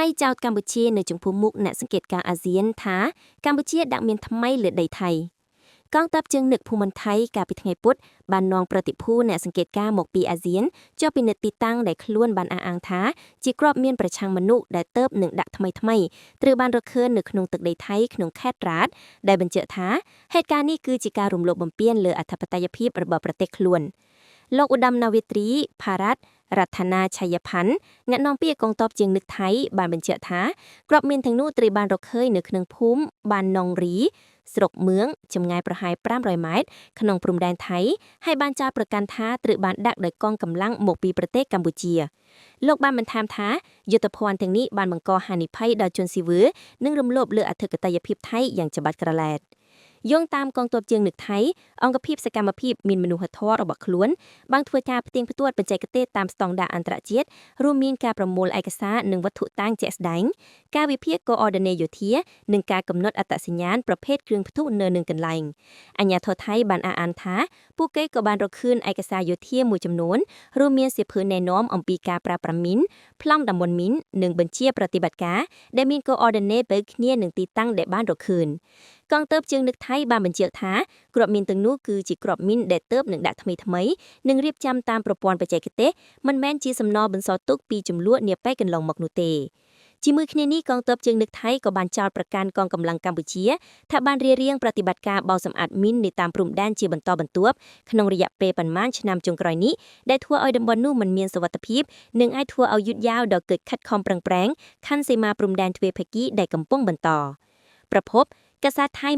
យចោតកម្ពុជានៅចំពោះមុខអ្នកសង្កេតការណ៍អាស៊ានថាកម្ពុជាដាក់មានថ្មីលើដីថៃកងទ័ពជើងនឹកភូមិន្ទថៃកាលពីថ្ងៃពុធបាននាំប្រតិភូអ្នកសង្កេតការណ៍មកពីអាស៊ានចុះពិនិត្យទីតាំងដែលខ្លួនបានអះអាងថាជាគ្រាប់មានប្រឆាំងមនុស្សដែលទៅបនឹងដាក់ថ្មីត្រូវបានរកឃើញនៅក្នុងទឹកដីថៃក្នុងខេត្តរ៉ាតដែលបញ្ជាក់ថាហេតុការណ៍នេះគឺជាការរំលោភបំពានលើអធិបតេយ្យភាពរបស់ប្រទេសខ្លួនលោកឧត្តមនាវីត្រីផារ៉ាត់រដ្ឋានាឆៃយផាន់អ្នកនាំពាក្យកងទ័ពជើងនឹកថៃបានបញ្ជាក់ថាគ្រាប់មានទាំងនោះត្រូវបានរកឃើញនៅក្នុងភូមិបានណងរីស្រុកមឿងចម្ងាយប្រហែល500ម៉ែត្រក្នុងព្រំដែនថៃហើយបានចោទប្រកាន់ថាត្រូវបានដាក់ដោយកងកម្លាំងមកពីប្រទេសកម្ពុជាលោកបានបន្ថែមថាយុទ្ធភ័ណ្ឌទាំងនេះបានបង្កហានិភ័យដល់ជនស៊ីវិលនិងរំលោភលើអធិបតេយ្យភាពថៃយ៉ាងច្បាស់ក្រឡែតយោងតាមកងទ័ពជើងនឹកថៃអង្គភាពសកម្មភាពមានមនុស្សធម៌របស់ខ្លួនបានធ្វើការផ្ទៀងផ្ទាត់បច្ចេកទេសតាមស្តង់ដារអន្តរជាតិរួមមានការប្រមូលឯកសារនិងវត្ថុតាងជាក់ស្ដែងការវិភាគកោអដនេយោធានិងការកំណត់អត្តសញ្ញាណប្រភេទគ្រឿងផ្ទុះនៅនឹងកន្លែងអាជ្ញាធរថៃបានអះអាងថាពួកគេក៏បានរកឃើញឯកសារយោធាមួយចំនួនរួមមានសៀវភៅណែនាំអំពីការប្រើប្រាស់មីនប្លង់តំបន់មីននិងបញ្ជាប្រតិបត្តិការដែលមានកោអដនេទៅគ្នានឹងទីតាំងដែលបានរកឃើញកងទ័ពជើងនឹកថៃបានបញ្ជាក់ថាគ្រាប់មីនទាំងនោះគឺជាគ្រាប់មីនដែលទើបនឹងដាក់ថ្មីនិងរៀបចំតាមប្រព័ន្ធបច្ចេកទេសមិនមែនជាសំណល់បន្សល់ទុកពីចំនួននាពេលកន្លងមកនោះទេជាមួយគ្នានេះកងទ័ពជើងនឹកថៃក៏បានចោទប្រកាន់កងកម្លាំងកម្ពុជាថាបានរៀបរៀងប្រតិបត្តិការបោសសម្អាតមីននៅតាមព្រំដែនជាបន្តបន្ទាប់ក្នុងរយៈពេលប៉ុន្មានឆ្នាំចុងក្រោយនេះដែលធ្វើឲ្យតំបន់នោះមិនមានសុវត្ថិភាពនិងអាចធ្វើឲ្យយឺតយ៉ាវដល់កិច្ចខិតខំប្រឹងប្រែងខណ្ឌសីមាព្រំដែនទ្វេភាគីដែលកំពុងបន្តប្រភពកាសែតថៃ